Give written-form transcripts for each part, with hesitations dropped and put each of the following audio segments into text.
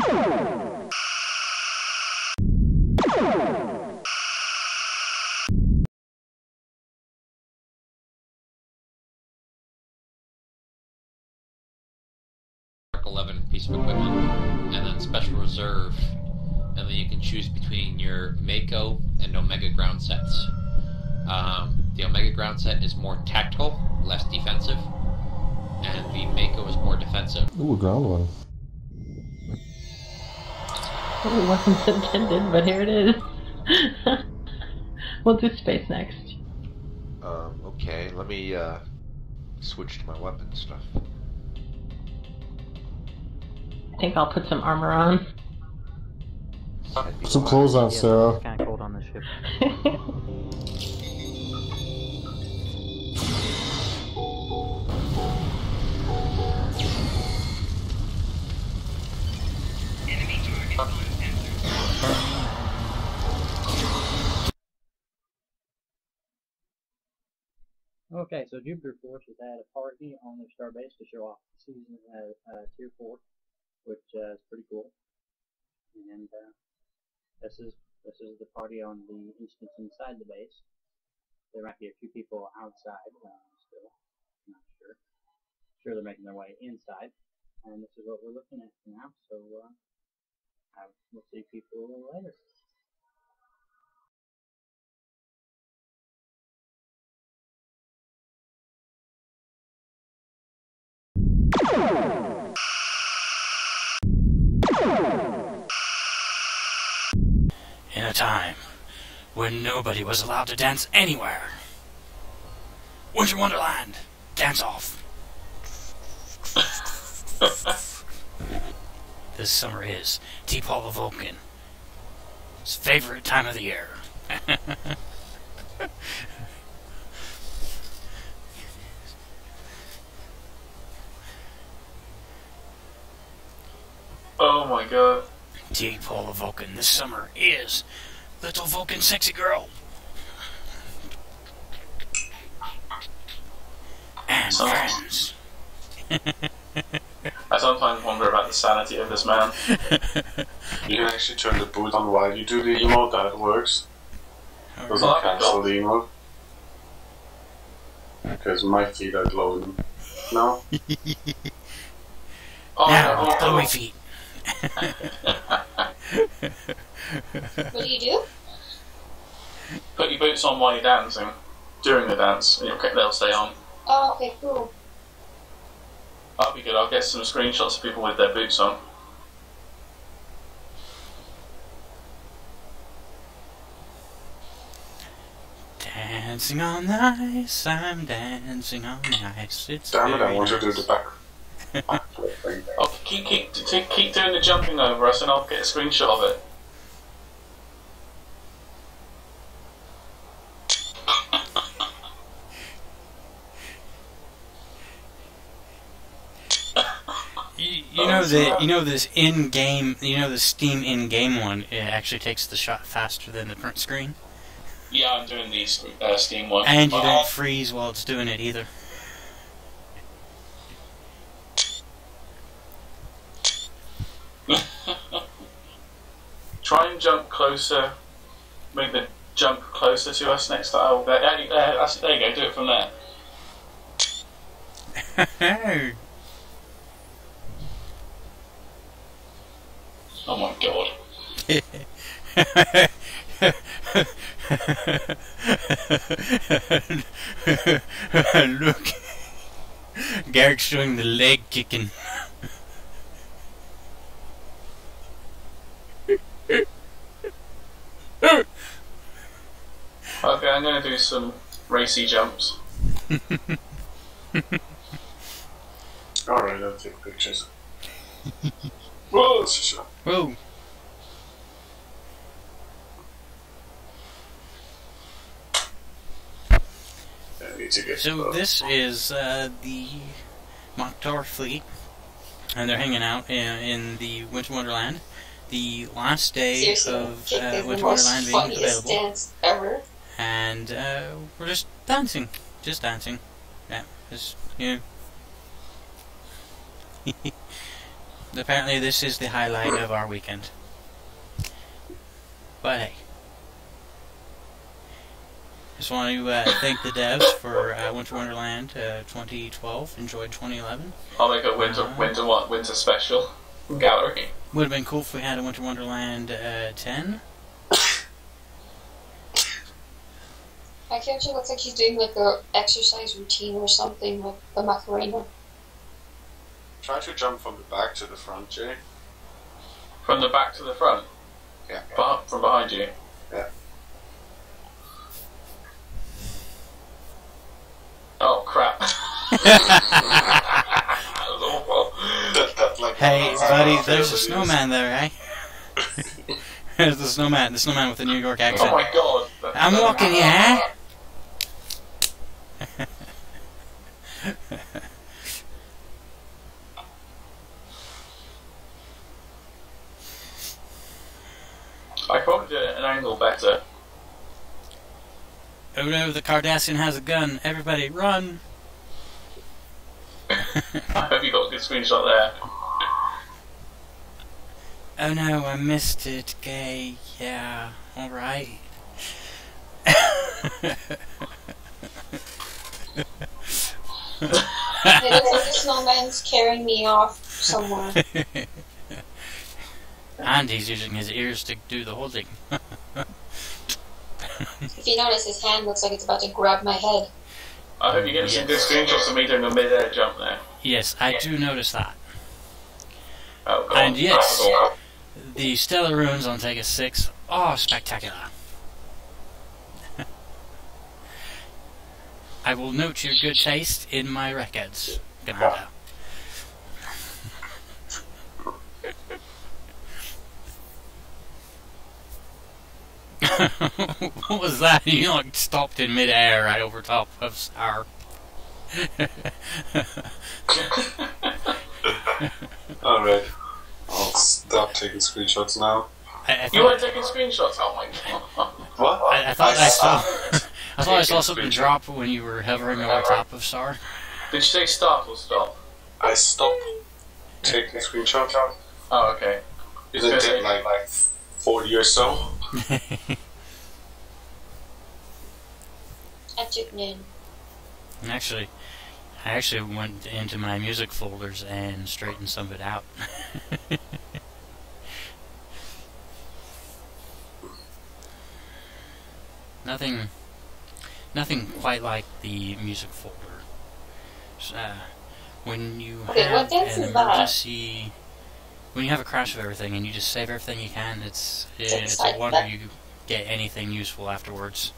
11 piece of equipment, and then special reserve, and then you can choose between your Mako and Omega ground sets. The Omega ground set is more tactical, less defensive, and the Mako is more defensive. Ooh, a ground one. It wasn't intended, but here it is. We'll do space next. Okay, let me switch to my weapon stuff. I think I'll put some armor on. Put some clothes on, Sarah. It's kind of cold on the ship. Okay, so Jupiter Force has had a party on their starbase to show off the season at Tier 4, which is pretty cool. And this is the party on the instance inside the base. There might be a few people outside still, I'm not sure. Sure, they're making their way inside, and this is what we're looking at now. So we'll see people later. In a time when nobody was allowed to dance anywhere, Winter Wonderland, dance off. This summer is Deep Hall of Vulcan's favorite time of the year. Oh my god. Deep Hall of Vulcan this summer is Little Vulcan Sexy Girl. And friends. I sometimes wonder about the sanity of this man. You can actually turn the boot on while you do the emote, that works. Doesn't Oh, cancel the emote. Because my feet are glowing. No? Oh, Now, no, glowy feet. What do you do? Put your boots on while you're dancing. During the dance, and they'll stay on. Oh, okay, cool. That'll be good. I'll get some screenshots of people with their boots on. Dancing on the ice, I'm dancing on the ice. It's Damn it, I very want to do nice. the back. Thing. Oh, keep doing the jumping over us, and I'll get a screenshot of it. You know this in-game, the Steam in-game one, it actually takes the shot faster than the print screen. Yeah, I'm doing the Steam one. And you don't freeze while it's doing it either. Try and jump closer. Make the jump closer to us next time. There you go, do it from there. Oh my god. Look. Garrick's doing the leg kicking. Okay, I'm going to do some racy jumps. Alright, I'll take pictures. Whoa, that's a shot. Whoa. So this is the Mak'Tar fleet, and they're hanging out in the Winter Wonderland. The last day of Winter Wonderland being available. Dance ever. And we're just dancing. Yeah, just, you know. Apparently this is the highlight of our weekend. But hey. Just want to thank the devs for Winter Wonderland 2012. Enjoyed 2011. I'll make a winter special gallery. Would have been cool if we had a Winter Wonderland 10. My character looks like he's doing like a exercise routine or something, like the Macarena. Try to jump from the back to the front, Jay. From the back to the front? Yeah. From behind you? Yeah. Oh, crap. Hey, buddy, there's a snowman there, eh? There's the snowman with the New York accent. Oh my god. I'm walking, yeah? I probably did it at an angle better. Oh no, the Cardassian has a gun. Everybody, run! I hope you got a good screenshot there. Oh no, I missed it, gay. Yeah, alright. It looks like the snowman's carrying me off somewhere. And he's using his ears to do the holding. If you notice, his hand looks like it's about to grab my head. I hope you get some good screenshots of me doing a mid-air jump there. Yes, I do notice that. Oh, God. And yes, the Stellar Runes on Tegas 6 are spectacular. I will note your good taste in my records, Commander. What was that? You like stopped in mid-air right over top of Star. Alright. I'll stop taking screenshots now. You weren't taking screenshots? Oh my god. What? I thought I saw something drop when you were hovering over top of Star. Did you say start or stop? I stopped taking screenshots. Oh, okay. It did like 40 or so. I took none. Actually, I actually went into my music folders and straightened some of it out. Nothing quite like the music folder. When you have an emergency, when you have a crash of everything and you just save everything you can, it's a wonder you get anything useful afterwards.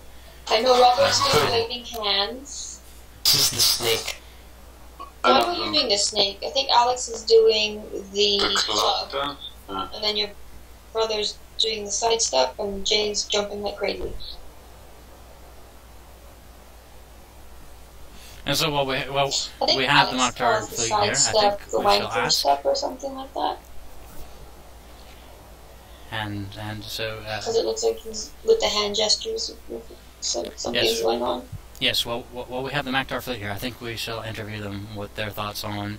I know Robert's doing waving hands. This is the snake. No, I know you're doing the snake. I think Alex is doing the club. And then your brother's doing the side step, and Jay's jumping like crazy. And so, we have the Mak'Tar fleet here. I think the we shall wanker ask. step or something like that. And so. Because it looks like he's with the hand gestures. So something's going on. Yes, well, we have the Mak'Tar fleet here. I think we shall interview them with their thoughts on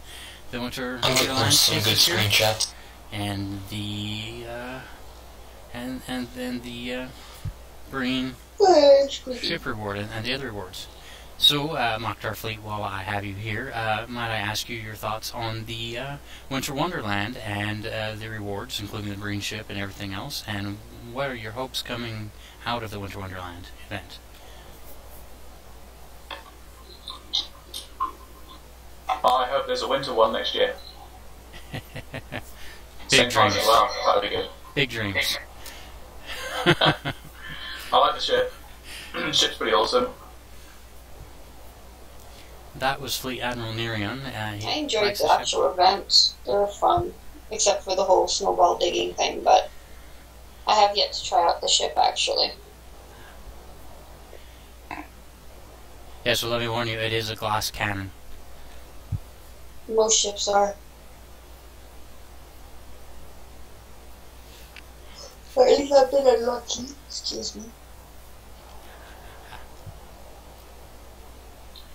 the Winter Wonderland some good screenshots. and the and then the green ship reward and the other rewards. So, Mak'Tar fleet, while I have you here, might I ask you your thoughts on the Winter Wonderland and the rewards, including the green ship and everything else, and what are your hopes coming out of the Winter Wonderland event? I hope there's a winter one next year. Big dreams. Well, that would be good. Big dreams. I like the ship. The ship's pretty awesome. That was Fleet Admiral Nerion. I enjoyed the actual events. They were fun, except for the whole snowball digging thing, but I have yet to try out the ship, actually. Yeah, so let me warn you, it is a glass cannon. Most ships are. Or at least I've been unlucky. Excuse me.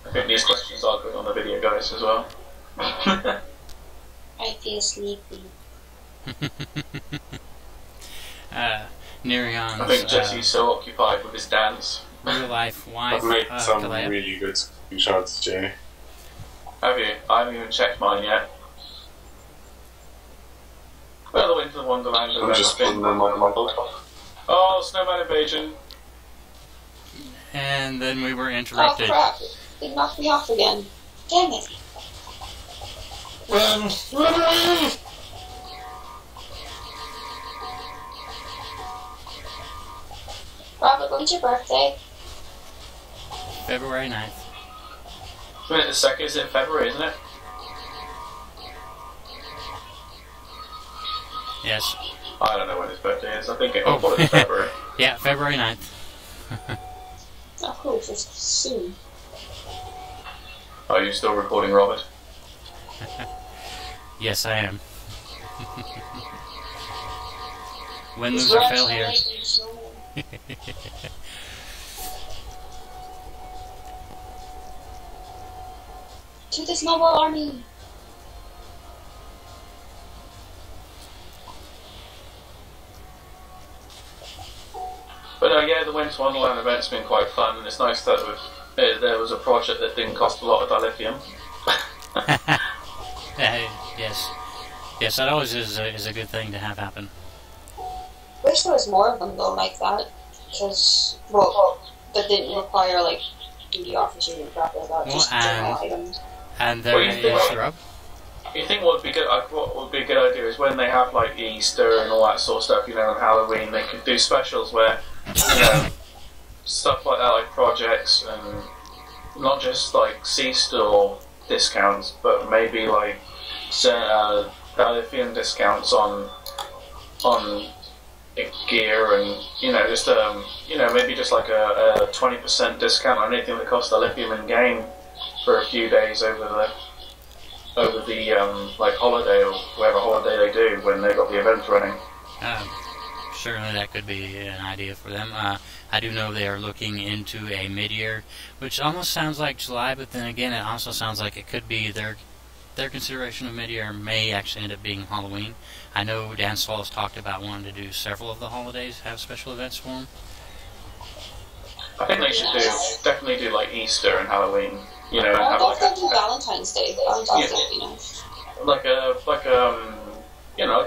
I think these questions are going on the video, guys, as well. I feel sleepy. Nerion's I think Jesse's so occupied with his dance. real life wife, I've made some Kalea. really good screenshots, Jay. Have you? I haven't even checked mine yet. Well, the Winter Wonderland has I'm just been. putting them on my phone. Oh, Snowman Invasion. And then we were Oh interrupted. crap! It knocked me off again. Dang it! Robert, when's your birthday? February 9th. Wait a second, it's in February, isn't it? Yes. I don't know when his birthday is. I think it. I thought it was February. Yeah, February 9th. Oh, cool, just soon. Are you still recording, Robert? Yes, I am. Win, He's lose, or running fail away here. from the snowman. To the snowball army! But yeah, the Winter Wonderland event's been quite fun, and it's nice that there was a project that didn't cost a lot of dilithium. Yes. Yes, that always is a good thing to have happen. Wish there was more of them though, like that. Because, well, that didn't require like duty officers and crap like that. Well, Just general items. And there is Rob. You think what would be a good idea is when they have like Easter and all that sort of stuff, you know, and Halloween, they could do specials where, you know, stuff like that, like projects and not just like C-store discounts, but maybe like dilithium discounts on gear and just maybe just like a 20% discount on anything that costs dilithium in game for a few days over the like holiday or whatever holiday they do when they got the event running. Certainly that could be an idea for them. I do know they are looking into a mid-year, which almost sounds like July, but then again it also sounds like it could be their consideration of mid-year may actually end up being Halloween. I know Dan Swall has talked about wanting to do several of the holidays, have special events for them. I think they should definitely do like Easter and Halloween. You know, and Or have don't like do Valentine's Day. Valentine's Day would be nice. like a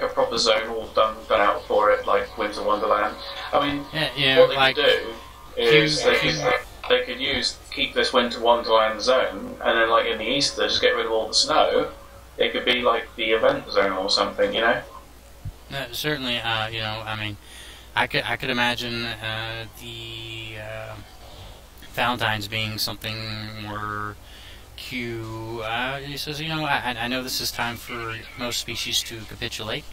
proper zone all done out for it, like Winter Wonderland. I mean, what they like could do is they could keep this Winter Wonderland zone, and then like in the Easter, just get rid of all the snow. It could be like the event zone or something, you know. Certainly, I mean, I could imagine the Valentine's being something more cute. He says, I know this is time for most species to capitulate,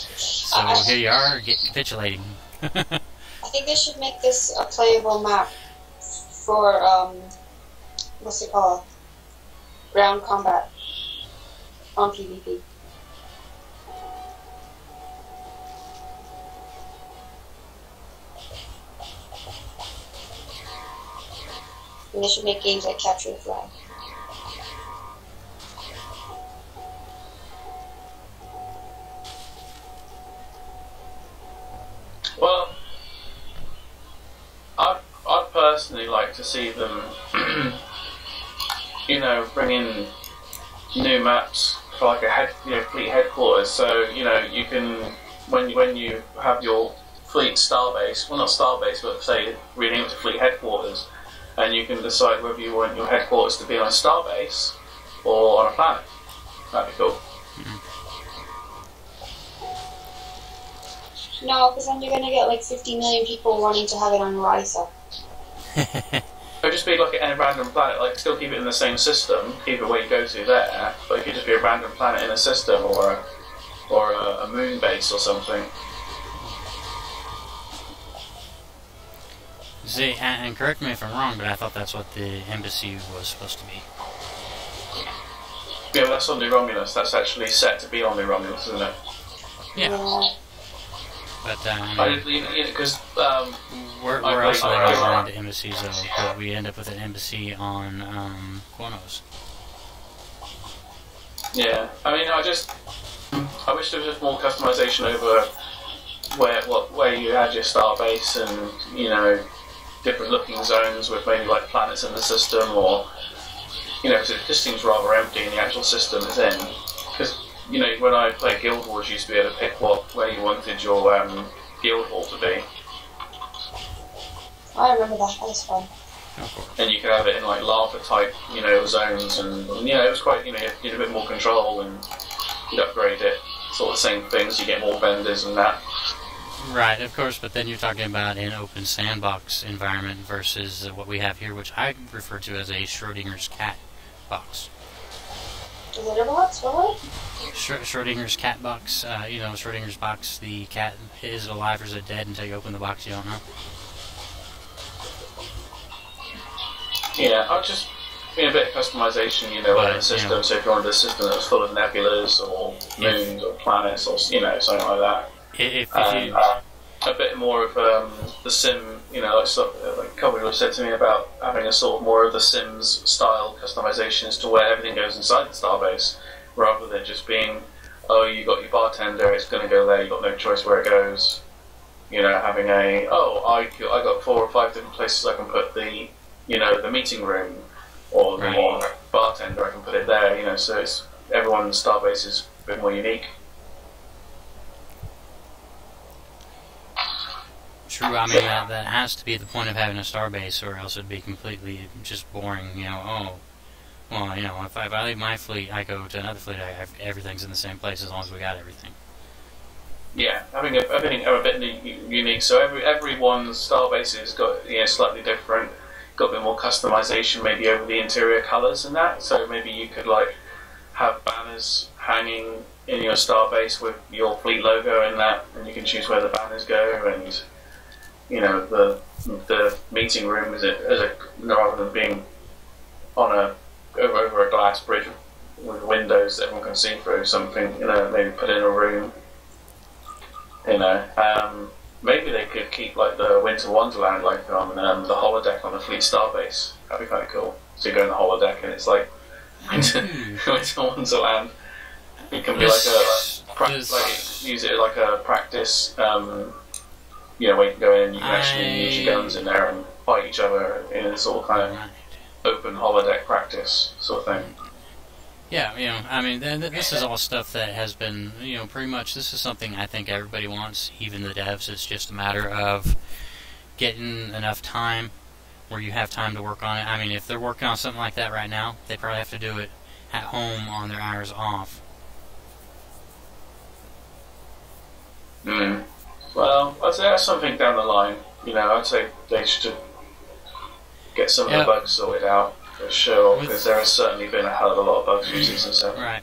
So here you are, capitulating. I think they should make this a playable map for what's it called? Ground combat on PvP. And they should make games like Capture the Flag. Well, I'd personally like to see them, bring in new maps for like a fleet headquarters. So you can when you have your fleet starbase, well not starbase, but say rename it to fleet headquarters, and you can decide whether you want your headquarters to be on a starbase or on a planet. That'd be cool. No, because then you're going to get like 50 million people wanting to have it on Risa. It would just be like a random planet, like still keep it in the same system, keep it where you go to there, but it could just be a random planet in a system or a moon base or something. See, and correct me if I'm wrong, but I thought that's what the embassy was supposed to be. Yeah, but that's on New Romulus. That's actually set to be on New Romulus, isn't it? Yeah. But because we're also going into embassies, though. But we end up with an embassy on Quonos. Yeah, I mean, I wish there was just more customization over where you had your star base and, you know, different looking zones with maybe like planets in the system, or, you know, 'cause it just seems rather empty in the actual system it's in. Because, you know, when I played Guild Wars, you used to be able to pick where you wanted your guild hall to be. I remember that. That was fun. And you could have it in like lava type, you know, zones, and you know, it was quite, you know, you had a bit more control and you'd upgrade it. Sort of the same things, you get more vendors and that. Right, of course, but then you're talking about an open sandbox environment versus what we have here, which I refer to as a Schrodinger's cat box. The litter box, what? Schrodinger's cat box, you know, Schrodinger's box, the cat, is it alive or is it dead until you open the box, you don't know. Yeah, I'll just be a bit of customization, you know, in the system. You know, so if you wanted a system that was full of nebulas or moons or planets or, you know, something like that. If you... a bit more of the sim, you know, like a couple people said to me about having a sort of more of the Sims style customization as to where everything goes inside the starbase, rather than just being, oh, you got your bartender, it's going to go there, you got no choice where it goes. You know, having I got 4 or 5 different places I can put the, you know, the meeting room or the bartender, I can put it there. You know, so it's everyone's starbase is a bit more unique. True, I mean, that has to be the point of having a starbase, or else it'd be completely just boring, you know, oh, well, you know, if I leave my fleet, I go to another fleet, everything's in the same place as long as we got everything. Yeah, having everything a bit unique, so everyone's starbase has got, you know, slightly different, got a bit more customization maybe over the interior colours and that, so maybe you could, like, have banners hanging in your starbase with your fleet logo in that, and you can choose where the banners go, and you know, the meeting room is rather than being on over a glass bridge with windows that everyone can see through, something, you know, maybe put in a room. You know, maybe they could keep like the Winter Wonderland, like on the holodeck on the fleet starbase. That'd be kind of cool. So you go in the holodeck and it's like Winter Wonderland. It can be use it like a practice. You know, where you can go in and you can actually use your guns in there and fight each other in a sort of kind of open holodeck practice sort of thing. Yeah, you know, I mean, this is all stuff that has been, you know, pretty much, this is something I think everybody wants, even the devs. It's just a matter of getting enough time where you have time to work on it. I mean, if they're working on something like that right now, they probably have to do it at home on their hours off. Well, I'd say that's something down the line. You know, I'd say they should get some of the bugs sorted out for sure, because there has certainly been a hell of a lot of bugs from Season 7. Right.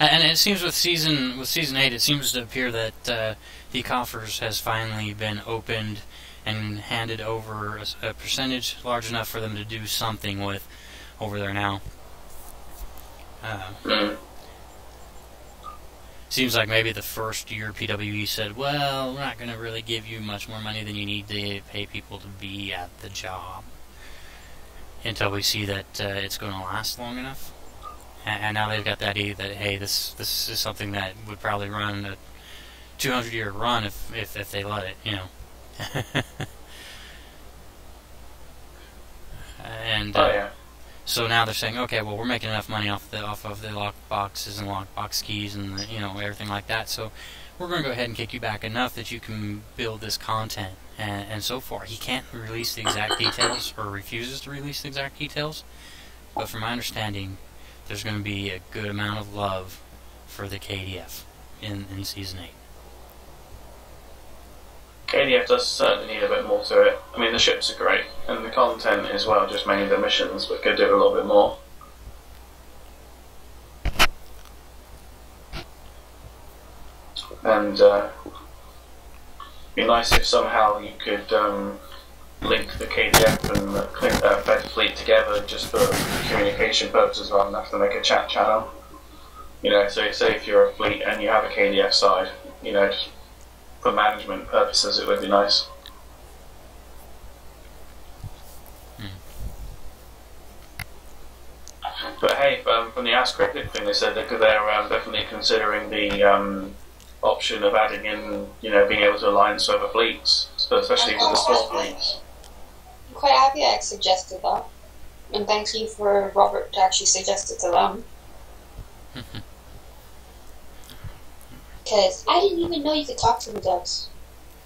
And it seems with Season 8, it seems to appear that the coffers has finally been opened and handed over a percentage large enough for them to do something with over there now. Seems like maybe the first year PWE said, well, we're not going to really give you much more money than you need to pay people to be at the job, until we see that it's going to last long enough. And now they've got that idea that, hey, this is something that would probably run a 200-year run if they let it, you know. And so now they're saying, okay, well, we're making enough money off of the lock boxes and lockbox keys and the, you know, everything like that. So we're going to go ahead and kick you back enough that you can build this content. And so far, he can't release the exact details, or refuses to release the exact details. But from my understanding, there's going to be a good amount of love for the KDF in Season 8. KDF does certainly need a bit more to it. I mean, the ships are great, and the content as well, just mainly the missions, but could do a little bit more. And be nice if somehow you could link the KDF and the Fed fleet together just for communication purposes rather than have to make a chat channel. You know, so say if you're a fleet and you have a KDF side, you know, just for management purposes, it would be nice. But hey, from the Ask Cryptic thing, they said that they're definitely considering the option of adding in, being able to align with other fleets, especially with the small fleets. I'm quite happy I suggested that. And thank you for Robert to actually suggest it to them. Because I didn't even know you could talk to the ducks.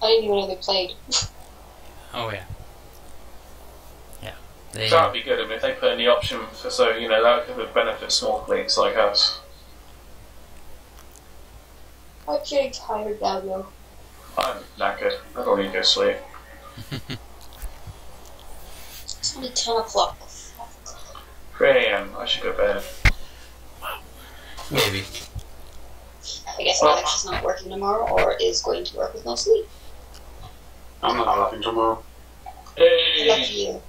I didn't even know they played. Oh yeah. Yeah. So that'd be good. I mean, if they put in the option for that could benefit small fleets like us. I'm getting tired now, though. I'm knackered. I don't need to go to sleep. It's only 10 o'clock. 3 a.m. I should go to bed. Maybe. I guess Alex is not working tomorrow, or is going to work with no sleep. I'm not working tomorrow. Hey! Lucky you.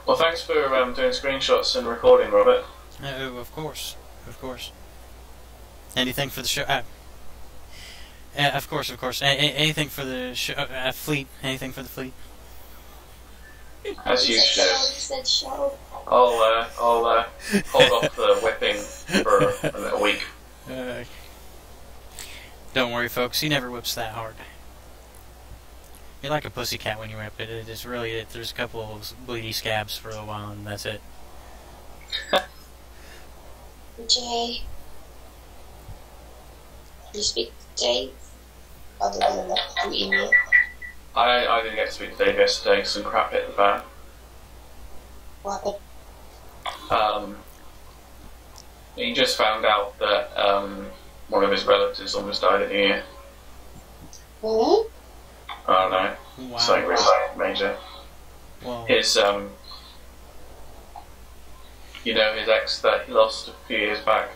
Well, thanks for doing screenshots and recording, Robert. Of course. Anything for the show? Of course. Anything for the fleet? Anything for the fleet? As you should. He said show. I'll hold off the whipping for a week. Don't worry, folks. He never whips that hard. You're like a pussycat when you whip it. It is really there's a couple of bleedy scabs for a while, and that's it. Jay. Can you speak to Dave? Other than through email? I didn't get to speak to Dave yesterday because some crap hit the fan. What happened? He just found out that one of his relatives almost died in a year. What? I don't know. Wow. Something really major. Well, His his ex that he lost a few years back.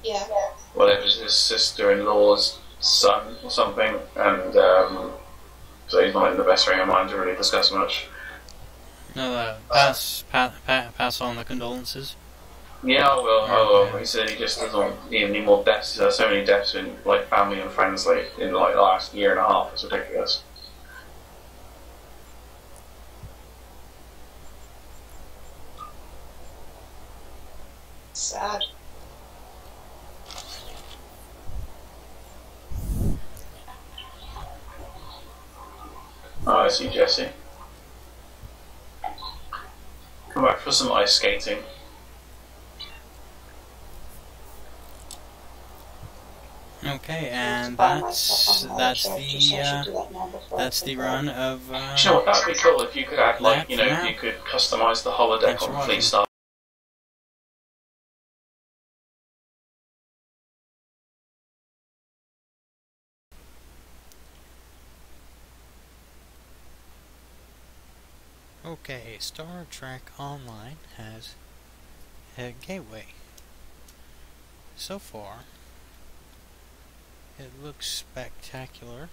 Yeah. Well, it was his sister-in-law's son or something, and so he's not in the best frame of mind to really discuss much. no, pass on the condolences. Yeah, I will. He said he just doesn't need any more deaths. There's so many deaths in family and friends in the last year and a half. It's ridiculous. Sad. Oh, I see, Jesse. Come back for some ice skating. Okay, and that's the run of. You know what? That'd be cool if you could add if you could customize the holodeck on Fleet Star. Okay, Star Trek Online has a gateway. So far, it looks spectacular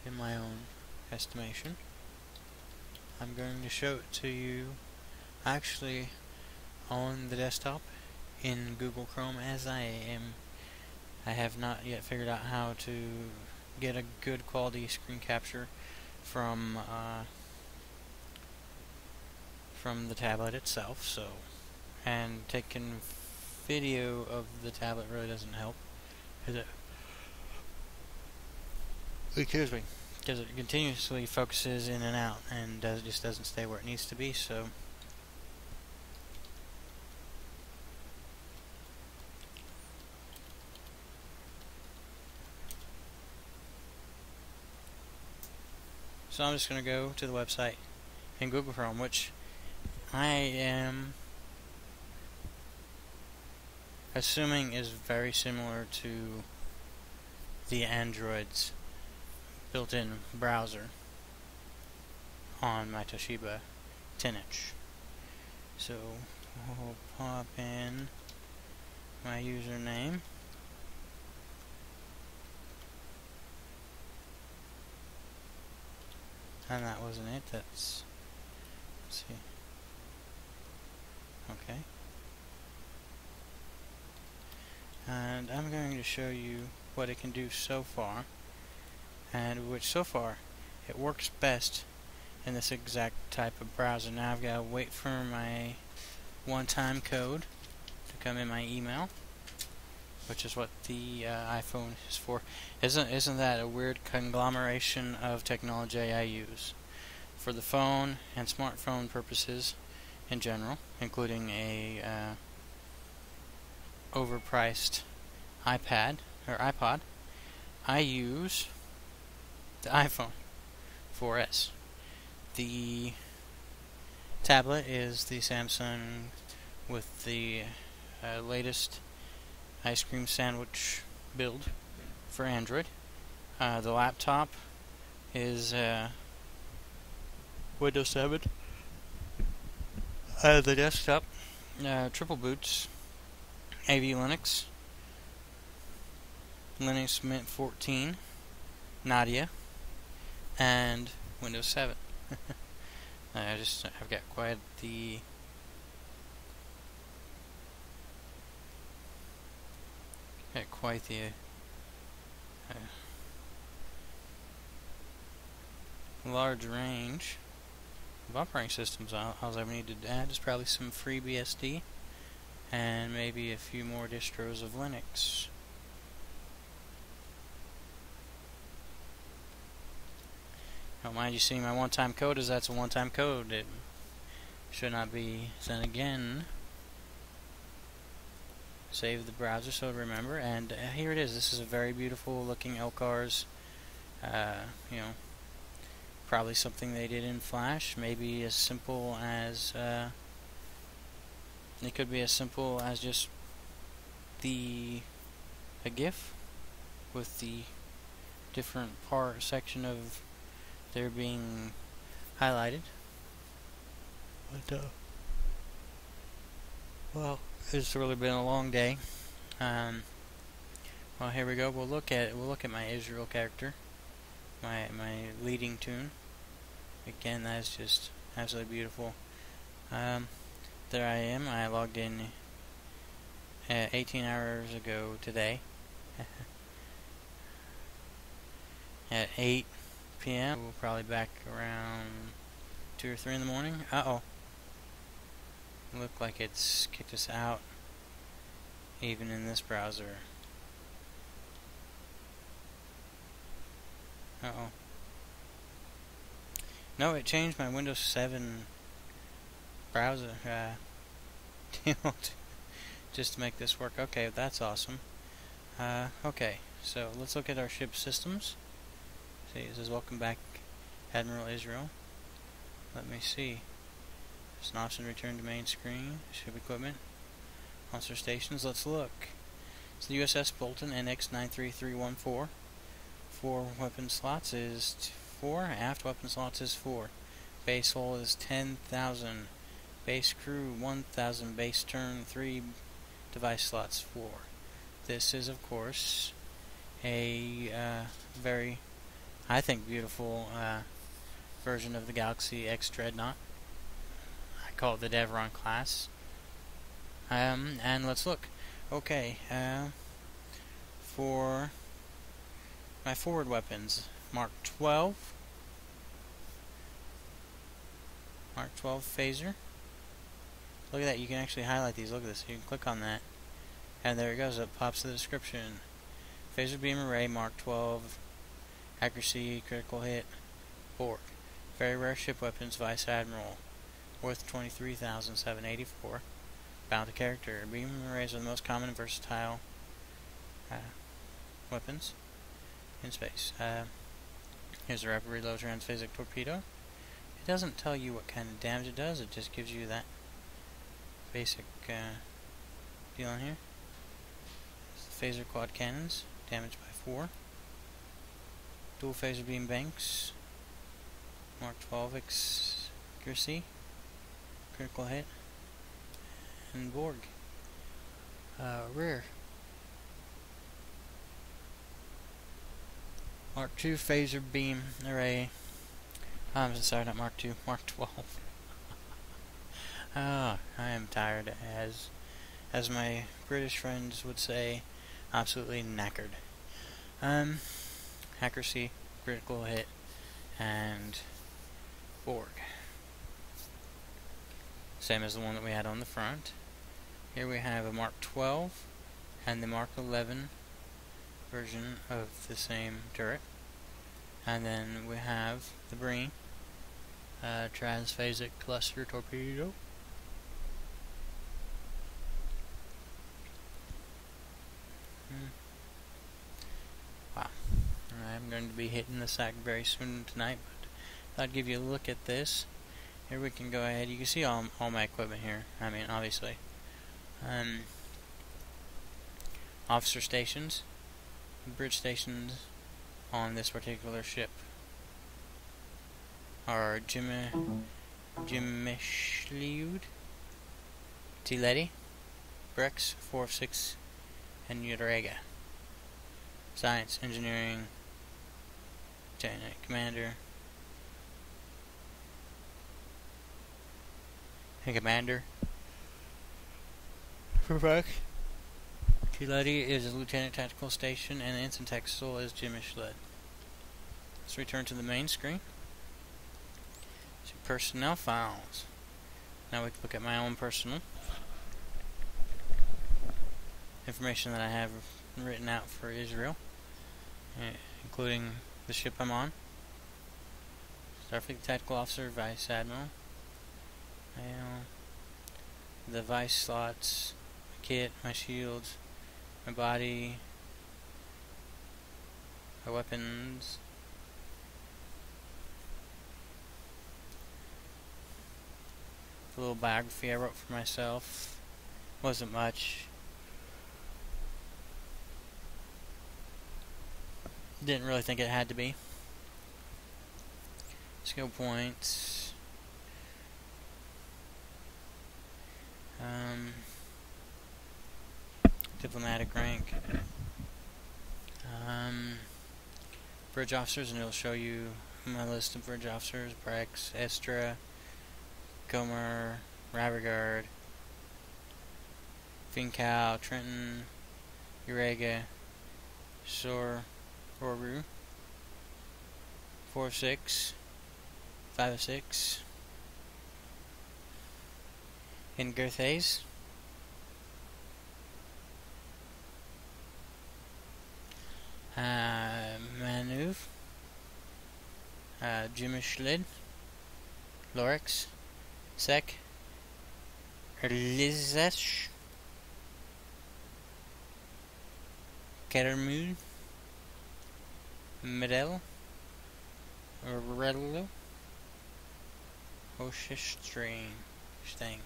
in my own estimation. I'm going to show it to you actually on the desktop in Google Chrome as I have not yet figured out how to get a good quality screen capture from the tablet itself, and taking video of the tablet really doesn't help because it continuously focuses in and out and just doesn't stay where it needs to be. So I'm just going to go to the website in Google Chrome, which I am assuming is very similar to the Android's built-in browser on my Toshiba 10-inch. So we'll pop in my username. And that wasn't it. Let's see. Okay. And I'm going to show you what it can do so far, and which so far it works best in this exact type of browser. Now I've got to wait for my one-time code to come in my email, which is what the iPhone is for. Isn't that a weird conglomeration of technology I use for the phone and smartphone purposes in general, including a overpriced iPad or iPod? I use the iPhone 4S. The tablet is the Samsung with the latest ice cream sandwich build for Android. The laptop is Windows 7. The desktop, triple boots, AV Linux, Linux Mint 14, Nadia, and Windows 7. I've got quite the large range of operating systems. All I need to add is probably some FreeBSD and maybe a few more distros of Linux. Don't mind you seeing my one-time code, as that's a one-time code. It should not be sent again. Save the browser so to remember, and here it is. This is a very beautiful looking LCARS. You know, probably something they did in Flash. Maybe as simple as it could be as simple as just a GIF with the different section of there being highlighted. But well, it's really been a long day. Well, here we go. We'll look at my Israel character, my leading tune. Again, that's just absolutely beautiful. There I am. I logged in 18 hours ago today at 8 p.m. We'll probably back around 2 or 3 in the morning. Uh-oh. Look like it's kicked us out even in this browser. Uh-oh. No, it changed my Windows 7 browser deal just to make this work. Okay, that's awesome. Okay, so let's look at our ship systems. See, it says welcome back, Admiral Israel. Let me see. There's an option to return to main screen. Ship equipment. Monster stations. Let's look. It's the USS Bolton NX-93314. 4 weapon slots is 4. Aft weapon slots is 4. Base hull is 10,000. Base crew 1,000. Base turn 3. Device slots 4. This is, of course, a very, I think, beautiful version of the Galaxy X Dreadnought. I call it the Devron class. And let's look. Okay, for my forward weapons, Mark 12. Mark 12 phaser. Look at that, you can actually highlight these. Look at this, you can click on that. And there it goes, it pops the description. Phaser beam array, Mark 12. Accuracy, critical hit, Borg. Very rare ship weapons, Vice Admiral. Worth 23,784. Bounty character. Beam arrays are the most common and versatile weapons in space. Here's a rapid reload transphasic torpedo. It doesn't tell you what kind of damage it does, it just gives you that basic deal in here. Phaser quad cannons, damage by 4. Dual phaser beam banks, Mark 12 accuracy, critical hit, and Borg. Rear. Mark 2 phaser beam array. I'm sorry, not Mark 2, Mark 12. I am tired, as my British friends would say, absolutely knackered. Accuracy, critical hit, and Borg. Same as the one that we had on the front. Here we have a Mark 12 and the Mark 11 version of the same turret. And then we have the Breen transphasic cluster torpedo. Wow. I'm going to be hitting the sack very soon tonight, but I'll give you a look at this. Here we can go ahead. You can see all my equipment here. I mean, obviously. Officer stations, bridge stations on this particular ship are Jimishliud, Tileti, Brex, 4 of 6, and Uterega. Science, engineering, lieutenant commander, and commander. Perfect. Tileti is a lieutenant tactical station, and the ensign tactical is Jimishliud. Let's return to the main screen. So personnel files. Now we can look at my own personal information that I have written out for Israel, including the ship I'm on. Starfleet Tactical Officer, Vice Admiral. The vice slots, my kit, my shields, my body, my weapons. The little biography I wrote for myself. Wasn't much. Didn't really think it had to be. Skill points. Diplomatic rank. Bridge officers, and it'll show you my list of bridge officers: Brex, Estra, Gomer, Ravergard, Fincal, Trenton, Urega, Sor, Roru, 4 of 6, 5 of 6, in Gerthays, Manuv, Jimishliud, Lorix, Sek, Lizesh, Kermud, Medel, Redlu, Oshistring, Sting.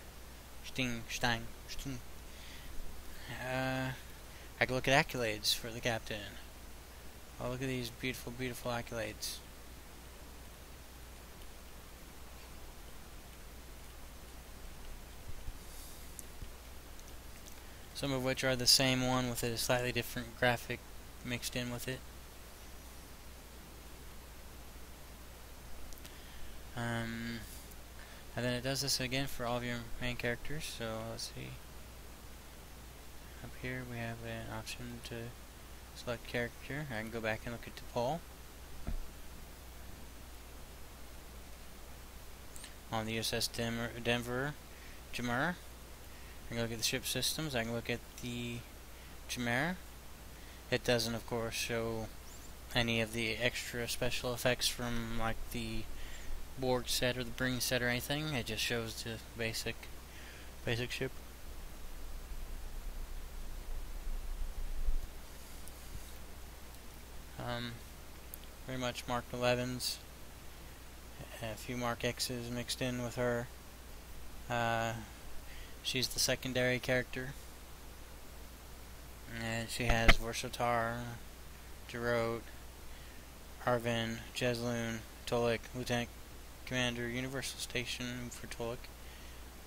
I can look at accolades for the captain. Oh, look at these beautiful, beautiful accolades. Some of which are the same one with a slightly different graphic mixed in with it. And then it does this again for all of your main characters. So let's see. Up here we have an option to select character. I can go back and look at the poll. On the USS Denver, Jamar. I can look at the ship systems. I can look at the Jamar. It doesn't, of course, show any of the extra special effects from like the Borg set or the Breen set or anything. It just shows the basic ship. Very much Mark 11s. A few Mark X's mixed in with her. She's the secondary character. And she has Vorsotar, Jarot, Arvin, Jezloon, Tolik, Lieutenant Commander, Universal Station for Tolik,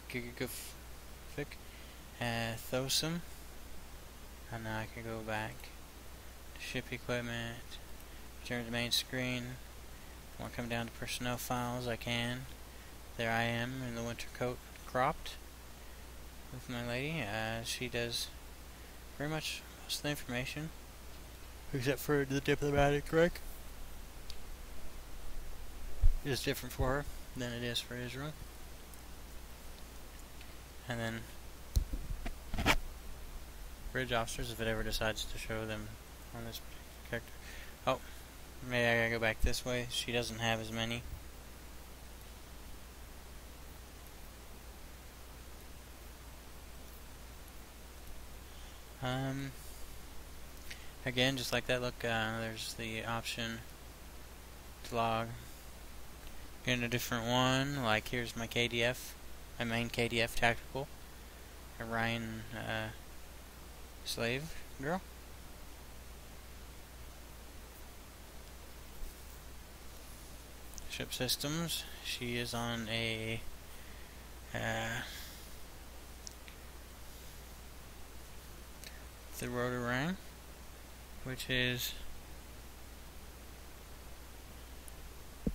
Gigafik, Thosum. And now I can go back to ship equipment, return to the main screen. If I want to come down to personnel files, I can. There I am in the winter coat, cropped, with my lady. She does pretty much most of the information, except for the diplomatic rank. It's different for her. than it is for Israel. And then bridge officers, if it ever decides to show them on this character. Oh, maybe I gotta go back this way. She doesn't have as many. Again, just like that, look, there's the option to log in a different one. Like, here's my KDF, my main KDF tactical, Ryan slave girl. Ship systems, she is on a the rotor ring, which is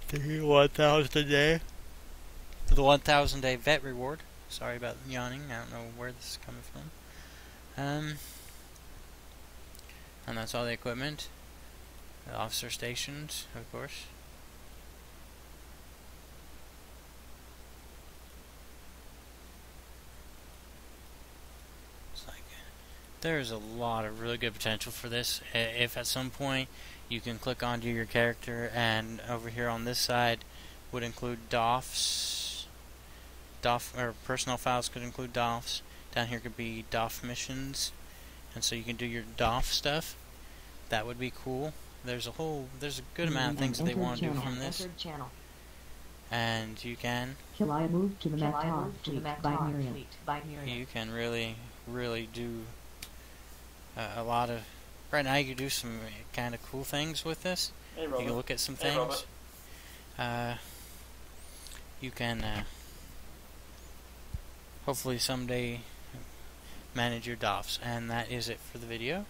the 1,000 a day. The 1,000 day vet reward. Sorry about yawning. I don't know where this is coming from. And that's all the equipment. The officer stations, of course. There's a lot of really good potential for this. If at some point you can click onto your character, and over here on this side would include DOFs. Or personnel files could include DOFs. Down here could be DOF missions, and so you can do your DOF stuff. That would be cool. There's a good amount of things that they want to do from this. And you can. Shall I move to the Mak'Tar fleet by Miriam? You can really do a lot of. Right now, you can do some kind of cool things with this. Hey, you can look at some things. You can hopefully someday manage your DOFs, and that is it for the video.